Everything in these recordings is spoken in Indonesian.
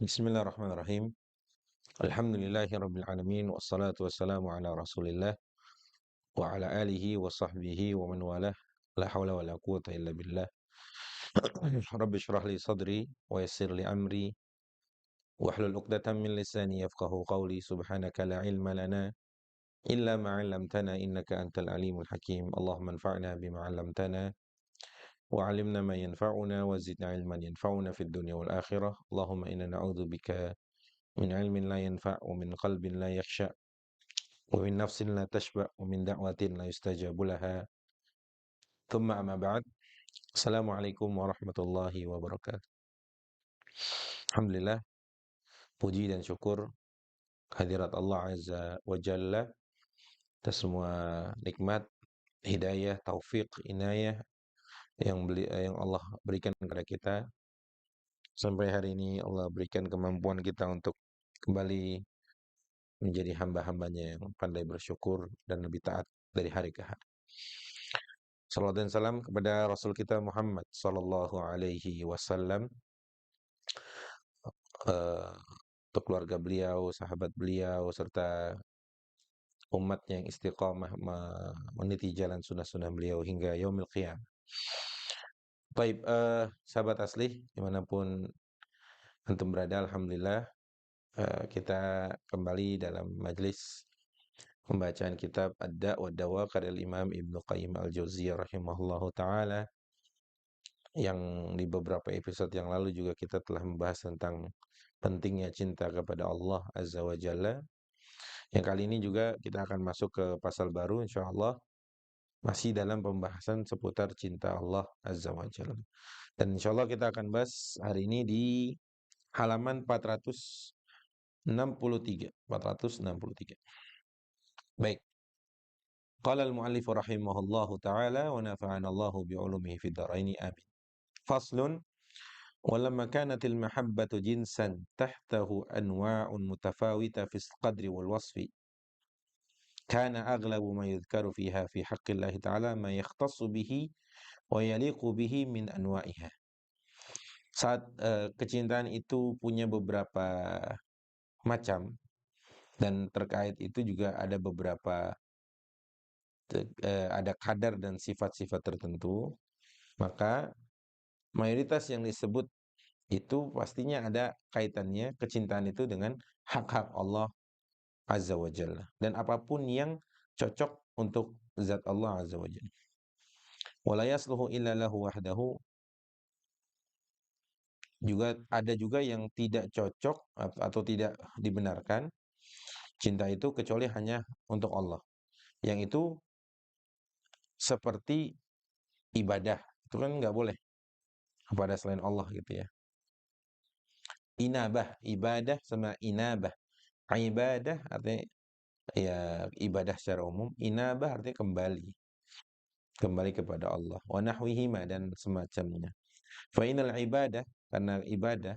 Bismillahirrahmanirrahim. Alhamdulillahirabbil alamin wassalatu wassalamu ala Rasulillah wa ala alihi wa sahbihi wa man walah. La haula wala quwata illa billah. Rabbi shrah li sadri wa yassir li amri wahlul 'uqdatam min lisani yafqahu qawli. Subhanaka la ilma lana illa ma 'allamtana innaka antal alimul hakim. Allahumma anfa'na bima 'allamtana wa 'allimna ma yanfa'una wa zidna ilman yanfa'una fid dunya wal akhirah. Allahumma inna na'udzubika min ilmin la yanfa' wa min qalbin la yakhsha' wa min nafsin la tashba' wa min da'watin la yustajabu laha. Thumma amma ba'd. Assalamualaikum warahmatullahi wabarakatuh. Alhamdulillah, puji dan syukur kehadirat Allah Azza wa Jalla atas semua nikmat, hidayah, taufik, inayah yang Allah berikan kepada kita. Sampai hari ini Allah berikan kemampuan kita untuk kembali menjadi hamba-hambanya yang pandai bersyukur dan lebih taat dari hari ke hari. Salawat dan salam kepada Rasul kita Muhammad sallallahu alaihi wasallam, untuk keluarga beliau, sahabat beliau, serta umatnya yang istiqamah meniti jalan sunnah-sunnah beliau hingga yaumil qiyamah. Baik, sahabat asli dimanapun antum berada, alhamdulillah kita kembali dalam majlis pembacaan kitab Ad-Da' wa Dawa karya Imam Ibnu Qayyim Al-Jauziyah rahimahullahu taala, yang di beberapa episode yang lalu juga kita telah membahas tentang pentingnya cinta kepada Allah Azza wa Jalla. Yang kali ini juga kita akan masuk ke pasal baru insyaallah, masih dalam pembahasan seputar cinta Allah Azza wa Jalla. Dan insyaallah kita akan bahas hari ini di halaman 463. Baik. Qala al-mu'allif rahimahullahu taala wa nafa'ana Allahu bi'ulumihi fid dharain amin. Faslun. ولما كانت المحبة جنسا تحته أنواع متفاوتة في القدر والوصف كان أغلب ما يذكر فيها في حق الله تعالى ما يختص به ويليق به من أنواعها. Saat kecintaan itu punya beberapa macam, dan terkait itu juga ada beberapa ada kadar dan sifat-sifat tertentu, maka mayoritas yang disebut itu pastinya ada kaitannya kecintaan itu dengan hak-hak Allah Azza wa Jalla, dan apapun yang cocok untuk zat Allah Azza wa Jalla. Wala yasluhu illa lahu wahdahu, juga ada juga yang tidak cocok atau tidak dibenarkan cinta itu kecuali hanya untuk Allah. Yang itu seperti ibadah, itu kan nggak boleh kepada selain Allah gitu ya. Inabah, ibadah sama inabah. Ibadah artinya ya ibadah secara umum, inabah artinya kembali kepada Allah. Wa nahwihima, dan semacamnya. Fa inal ibadah, karena ibadah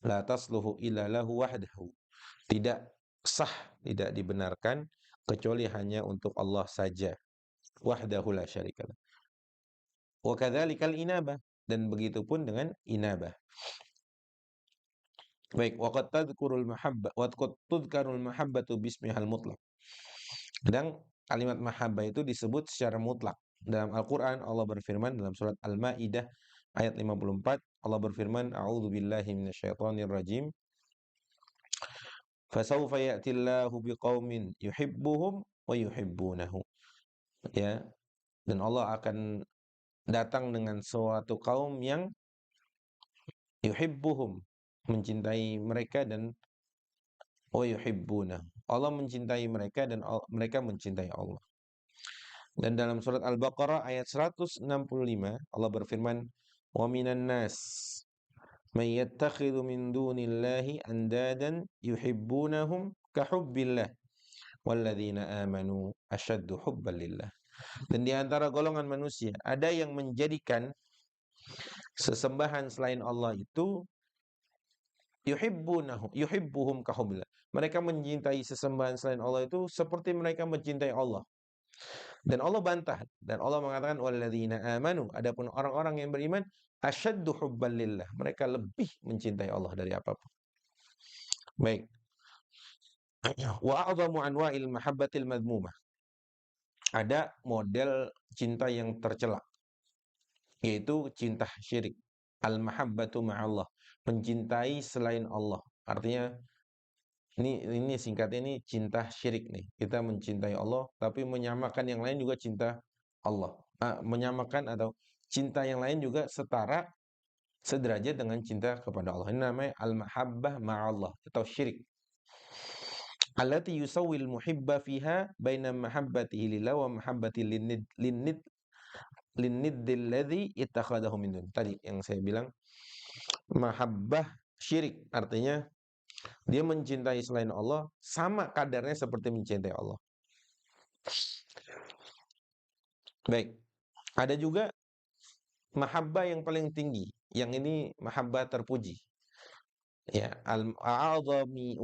la tasluhu illa lahu wahdahu, tidak sah, tidak dibenarkan kecuali hanya untuk Allah saja. Wahdahu la syarikalah. Wa kadzalikal inabah, dan begitu pun dengan inabah. Baik, wa qad tadhkurul mahabbah wa qad tudhkarul mahabbatu bismihal mutlaq. Kadang kalimat mahabbah itu disebut secara mutlak. Dalam Al-Qur'an Allah berfirman dalam surat Al-Maidah ayat 54, Allah berfirman, a'udzubillahi minasyaitonir rajim. Fasawfa ya'tillahu biqaumin yuhibbuhum wa yuhibbunahu. Ya, dan Allah akan datang dengan suatu kaum yang yuhibbuhum, mencintai mereka, dan wa yuhibbuna, Allah mencintai mereka dan mereka mencintai Allah. Dan dalam surat Al-Baqarah ayat 165 Allah berfirman, wa minan nas may yattakhidhu min dunillahi andadan yuhibbunahum ka hubbillah walladzina amanu asyaddu hubban lillah. Dan di antara golongan manusia ada yang menjadikan sesembahan selain Allah itu yuhibbuhum ka hubbillah. Mereka mencintai sesembahan selain Allah itu seperti mereka mencintai Allah. Dan Allah bantah, dan Allah mengatakan walladzina amanu, adapun orang-orang yang beriman asyaddu hubban lillah, mereka lebih mencintai Allah dari apapun. Baik. Wa a'dhamu anwa'il mahabbatil madmumah. Ada model cinta yang tercela, yaitu cinta syirik. Al-mahabbatu ma'allah, mencintai selain Allah. Artinya ini singkatnya ini cinta syirik nih. Kita mencintai Allah tapi menyamakan yang lain juga cinta Allah. Menyamakan atau cinta yang lain juga setara, sederajat dengan cinta kepada Allah. Ini namanya al-mahabbah ma'allah atau syirik. Allati yusawwil muhibba fiha baina mahabbatihi lillah wa mahabbati linniddil ladzi ittakhadahu min dun. Tadi yang saya bilang mahabbah syirik artinya dia mencintai selain Allah sama kadarnya seperti mencintai Allah. Baik. Ada juga mahabbah yang paling tinggi. Yang ini mahabbah terpuji. Ya, a'adhami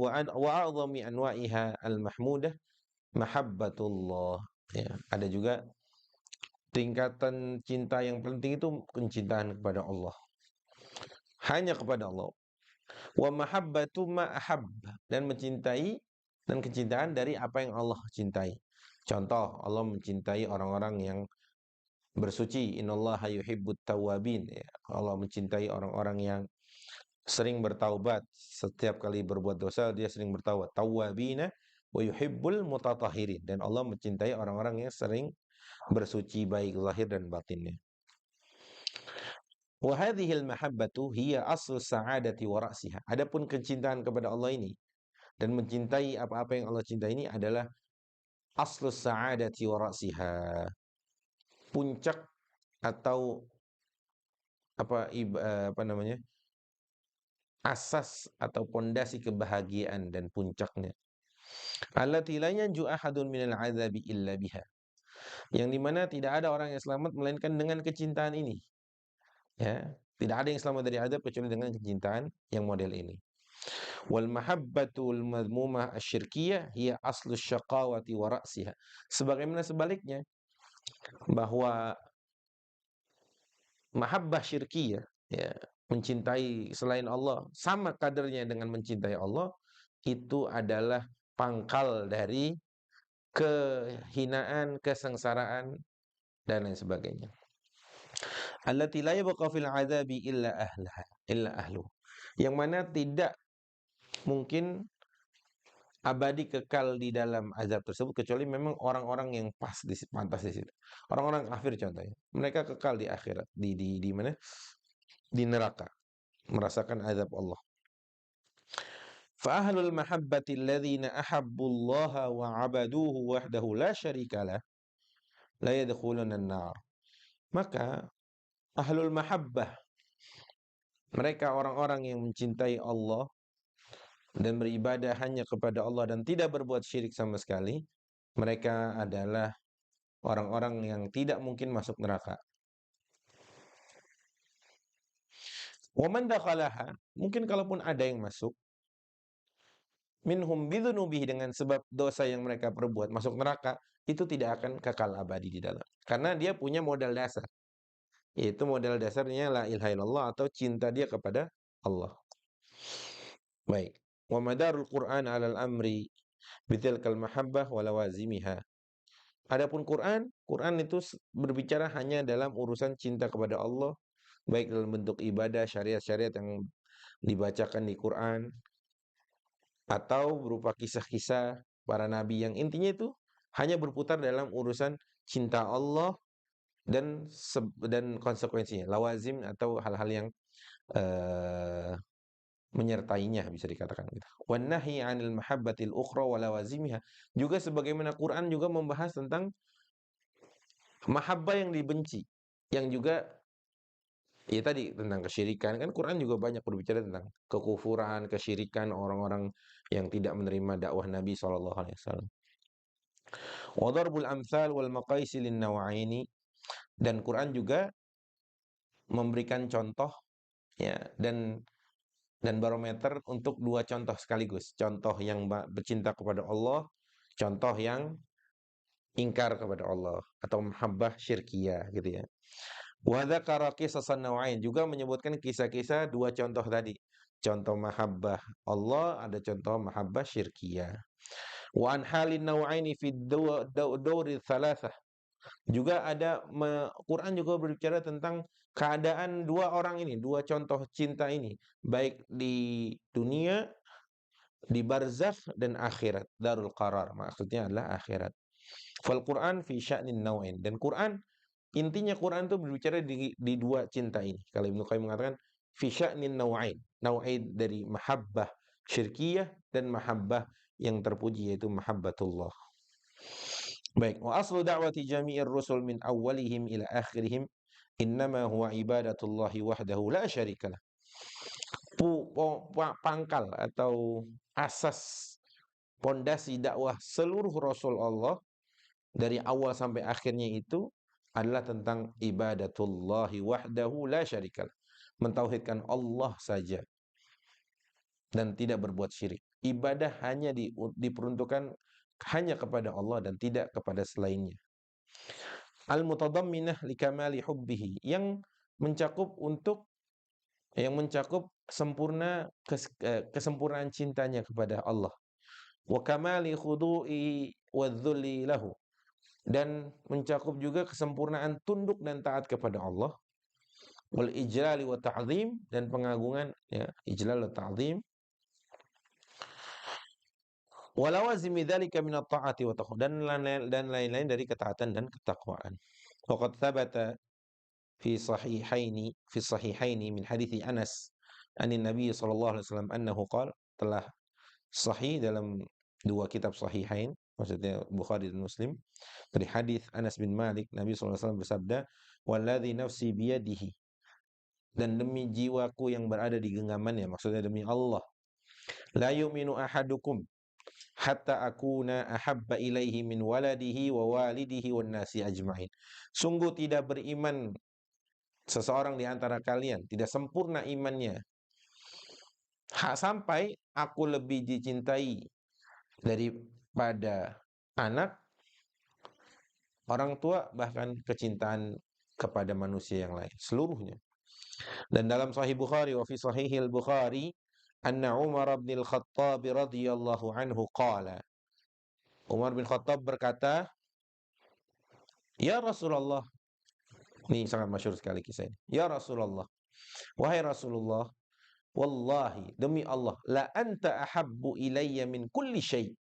anwa'iha al-mahmudah mahabbatullah. Ya, ada juga tingkatan cinta yang paling tinggi itu kecintaan kepada Allah. Hanya kepada Allah. Wa mahabbatu ma ahab, dan mencintai dan kecintaan dari apa yang Allah cintai. Contoh, Allah mencintai orang-orang yang bersuci. Innallaha yuhibbut tawwabin. Ya, Allah mencintai orang-orang yang sering bertaubat. Setiap kali berbuat dosa dia sering bertaubat. Tawwabina wa yuhibbul mutatahhirin, dan Allah mencintai orang-orang yang sering bersuci baik zahir dan batinnya. Wa hadhil mahabbatu hiya aslu sa'adati wa ra'siha. Adapun kecintaan kepada Allah ini dan mencintai apa-apa yang Allah cintai ini adalah aslu sa'adati wa ra'siha. Puncak atau apa namanya? Asas atau pondasi kebahagiaan dan puncaknya. Allati la yanju ahadun minal 'adzabi illa biha. Yang dimana tidak ada orang yang selamat melainkan dengan kecintaan ini. Ya, tidak ada yang selamat dari azab kecuali dengan kecintaan yang model ini. Wal mahabbatul madmumah asyirkiyah hiya aslu syaqawati wa ra'siha. Sebagaimana sebaliknya, bahwa mahabbah syirkiyah, ya, mencintai selain Allah sama kadarnya dengan mencintai Allah, itu adalah pangkal dari kehinaan, kesengsaraan dan lain sebagainya. Allati la yabqa fil azabi illa ahlu. Yang mana tidak mungkin abadi kekal di dalam azab tersebut kecuali memang orang-orang yang pantas di situ. Orang-orang kafir contohnya, mereka kekal di akhirat, di mana? Di neraka, merasakan azab Allah. Fa ahlul mahabbati alladhina ahabbullaha wa 'abaduhu wahdahu la syarika lah la yadkhuluna an-nar. Maka ahlul mahabbah, mereka orang-orang yang mencintai Allah dan beribadah hanya kepada Allah dan tidak berbuat syirik sama sekali, mereka adalah orang-orang yang tidak mungkin masuk neraka. Wa man dakhalaha, mungkin kalaupun ada yang masuk, minhum bidzunubihi, dengan sebab dosa yang mereka perbuat masuk neraka, itu tidak akan kekal abadi di dalam. Karena dia punya modal dasar, yaitu modal dasarnya la ilaha illallah atau cinta dia kepada Allah. Baik. Wa madarul Qur'an 'alal amri bitilkal mahabbah wa lawazimiha. Adapun Quran itu berbicara hanya dalam urusan cinta kepada Allah, baik dalam bentuk ibadah, syariat-syariat yang dibacakan di Quran, atau berupa kisah-kisah para nabi yang intinya itu hanya berputar dalam urusan cinta Allah dan konsekuensinya, lawazim atau hal-hal yang menyertainya, bisa dikatakan gitu. Wan nahi 'anil mahabbatil ukhra wa lawazimiha. Juga sebagaimana Quran juga membahas tentang mahabbah yang dibenci, yang juga ya tadi tentang kesyirikan. Kan Quran juga banyak berbicara tentang kekufuran, kesyirikan orang-orang yang tidak menerima dakwah Nabi SAW. Wa darbul amsal wal maqaisi lin nawaini, dan Quran juga memberikan contoh, ya, dan barometer untuk dua contoh sekaligus. Contoh yang bercinta kepada Allah, contoh yang ingkar kepada Allah atau mahabbah syirkiyah gitu ya. Wa dzakara qisasan naw'ain, juga menyebutkan kisah-kisah dua contoh tadi. Contoh mahabbah Allah, ada contoh mahabbah syirkiyah. Wa an halin naw'aini fi dawri thalathah. Juga ada Quran juga berbicara tentang keadaan dua orang ini, dua contoh cinta ini, baik di dunia, di barzakh dan akhirat, darul qarar. Maksudnya adalah akhirat. Fal Quran fi sya'nin naw'ain, dan Quran, intinya Quran itu berbicara di dua cinta ini. Kalau Ibnu Qayyim mengatakan fi sya'nin naw'ain, naw'ain dari mahabbah syirkiyah dan mahabbah yang terpuji, yaitu mahabbatullah. Baik, wa aslu da'wati jami'ir rusul min awwalihim ila akhirihim innama huwa ibadatullahi wahdahu la syarikalah. Pangkal atau asas pondasi dakwah seluruh rasul Allah dari awal sampai akhirnya itu adalah tentang ibadatullahi wahdahu la syarikalah. Mentauhidkan Allah saja dan tidak berbuat syirik. Ibadah hanya diperuntukkan hanya kepada Allah dan tidak kepada selainnya. Al-mutadamminah likamali hubbihi, yang mencakup kesempurnaan cintanya kepada Allah. Wa kamali khudu'i wadh-dhulli lahu, dan mencakup juga kesempurnaan tunduk dan taat kepada Allah. Wal ijlali wa ta'zim, dan pengagungan, ya, ijlal wa ta'zim. Wa lawazimi dzalika min at-ta'ati wa taqwa, dan lain-lain dari ketaatan dan ketakwaan. Waqad thabata fi sahihaini min hadithi Anas anin Nabi sallallahu alaihi wasallam annahu qala, telah sahih dalam dua kitab sahihain, maksudnya Bukhari dan Muslim, dari hadis Anas bin Malik, Nabi sallallahu alaihi wasallam bersabda, "Walladzi nafsi biyadihi," dan demi jiwaku yang berada di genggamannya, maksudnya demi Allah, "la yu'minu ahadukum hatta akuna ahabba ilaihi min waladihi wa walidihi wan nasi ajma'in." Sungguh tidak beriman seseorang di antara kalian, tidak sempurna imannya sampai aku lebih dicintai daripada anak, orang tua, bahkan kecintaan kepada manusia yang lain seluruhnya. Dan dalam Sahih Bukhari, wa fi Sahihil Bukhari, anna Umar bin Al-Khattab radhiyallahu anhu qala, Umar bin Khattab berkata, "Ya Rasulullah," ini sangat masyhur sekali kisah ini. "Ya Rasulullah, wahai Rasulullah, wallahi, demi Allah, la anta ahabbu ilayya min kulli syai'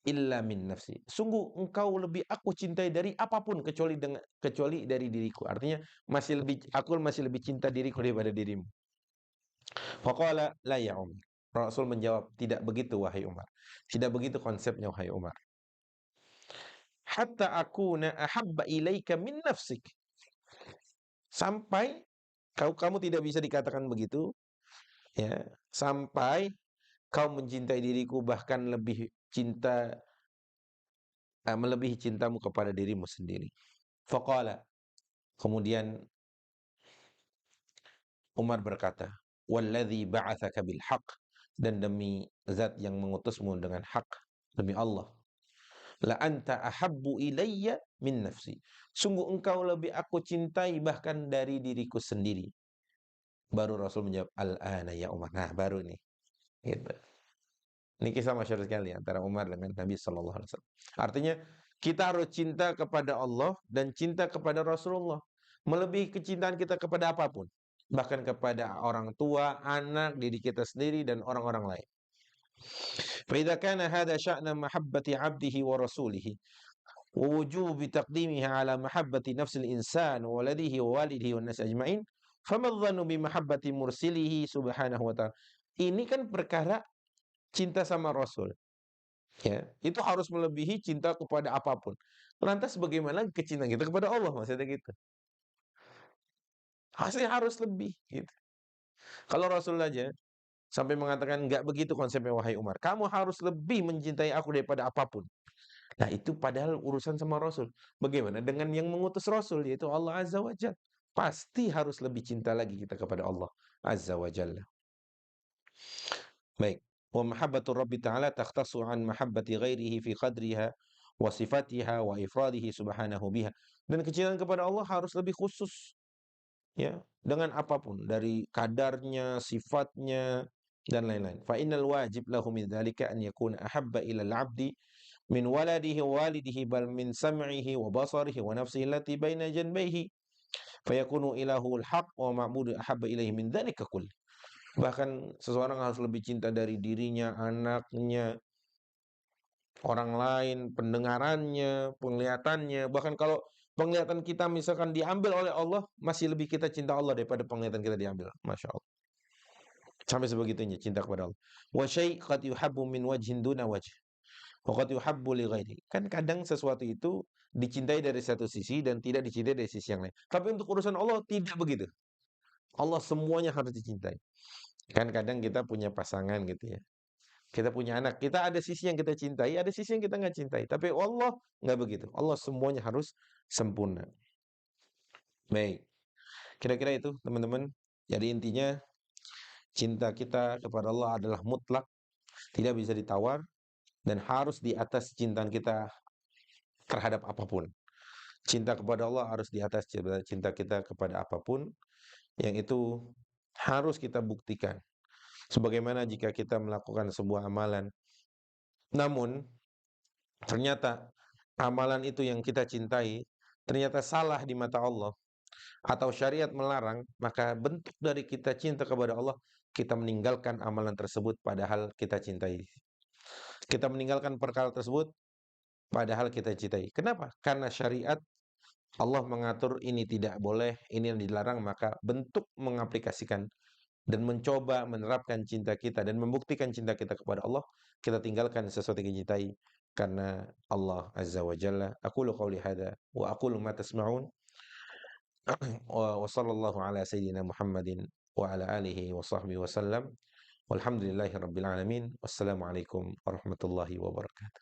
illa min nafsi." Sungguh engkau lebih aku cintai dari apapun kecuali dari diriku. Artinya aku masih lebih cinta diriku daripada dirimu. Faqala la ya Umar. Rasul menjawab, tidak begitu wahai Umar. Tidak begitu konsepnya wahai Umar. Hatta akuna ahabba ilaika min nafsik. Sampai kamu tidak bisa dikatakan begitu, ya, sampai kau mencintai diriku bahkan melebihi cintamu kepada dirimu sendiri. Faqala, kemudian Umar berkata, "Walladzi ba'atsaka bil haqq," dan demi zat yang mengutusmu dengan hak, demi Allah, "la anta ahabbu ilayya min nafsi." Sungguh engkau lebih aku cintai bahkan dari diriku sendiri. Baru Rasul menjawab, "Al-ana ya Umar." Nah, baru ini. Gitu. Ini kisah masyhur sekali antara Umar dengan Nabi sallallahu alaihi wasallam. Artinya, kita harus cinta kepada Allah dan cinta kepada Rasulullah, melebihi kecintaan kita kepada apapun, bahkan kepada orang tua, anak, diri kita sendiri, dan orang-orang lain. Fa idza kana hadza sya'na mahabbati 'abdihi wa rasulihi wa wujubi taqdimiha 'ala mahabbati nafsil insan wa waladihi wa walidihi wan nas ajma'in, fama dhannu bi mahabbati mursilihi subhanahu wa ta'ala. Ini kan perkara cinta sama Rasul, ya, itu harus melebihi cinta kepada apapun. Lantas bagaimana kecintaan kita kepada Allah, maksudnya gitu. Hasilnya harus lebih, gitu. Kalau Rasul aja sampai mengatakan, nggak begitu konsepnya wahai Umar, kamu harus lebih mencintai aku daripada apapun. Nah, itu padahal urusan sama Rasul. Bagaimana dengan yang mengutus Rasul, yaitu Allah Azza wa Jalla? Pasti harus lebih cinta lagi kita kepada Allah Azza wa Jalla. Baik. Wa mahabbatu Rabbi Ta'ala takhtassu an mahabbati ghairihi fi qadriha wa sifatiha wa ifradihi subhanahu biha. Dan kecintaan kepada Allah harus lebih khusus, ya, dengan apapun dari kadarnya, sifatnya dan lain-lain. Fa innal wajib lahu min dzalika an yakuna ahabba ila al-'abdi min waladihi wa walidihi bal min sam'ihi wa basarihi wa nafsihi allati baina janbayhi fayakunu ilahul haq wa ma'budu ahabba ilaihi min dzalika kulli. Bahkan seseorang harus lebih cinta dari dirinya, anaknya, orang lain, pendengarannya, penglihatannya. Bahkan kalau penglihatan kita misalkan diambil oleh Allah, masih lebih kita cinta Allah daripada penglihatan kita diambil. Masya Allah. Sampai sebegitunya cinta kepada Allah. Wa syai' qad yuhabbu min wajhin duna wajh. Wa qad yuhabbu li ghairi. Kan kadang sesuatu itu dicintai dari satu sisi dan tidak dicintai dari sisi yang lain. Tapi untuk urusan Allah tidak begitu. Allah semuanya harus dicintai. Kan kadang kita punya pasangan gitu ya. Kita punya anak, kita ada sisi yang kita cintai, ada sisi yang kita nggak cintai. Tapi Allah nggak begitu. Allah semuanya harus sempurna. Baik, kira-kira itu teman-teman. Jadi intinya cinta kita kepada Allah adalah mutlak, tidak bisa ditawar, dan harus di atas cinta kita terhadap apapun. Cinta kepada Allah harus di atas cinta kita kepada apapun, yang itu harus kita buktikan. Sebagaimana jika kita melakukan sebuah amalan, namun ternyata amalan itu yang kita cintai ternyata salah di mata Allah atau syariat melarang, maka bentuk dari kita cinta kepada Allah, kita meninggalkan amalan tersebut padahal kita cintai. Kita meninggalkan perkara tersebut padahal kita cintai. Kenapa? Karena syariat Allah mengatur ini tidak boleh, ini yang dilarang, maka bentuk mengaplikasikan dan mencoba menerapkan cinta kita dan membuktikan cinta kita kepada Allah, kita tinggalkan sesuatu yang kita cintai karena Allah Azza wa Jalla. Aqulu qawli hadza wa aqulu ma tasma'un wa sallallahu ala sayyidina Muhammadin wa ala alihi wa sahbihi wa sallam. Walhamdulillahi rabbil alamin. Wassalamualaikum warahmatullahi wabarakatuh.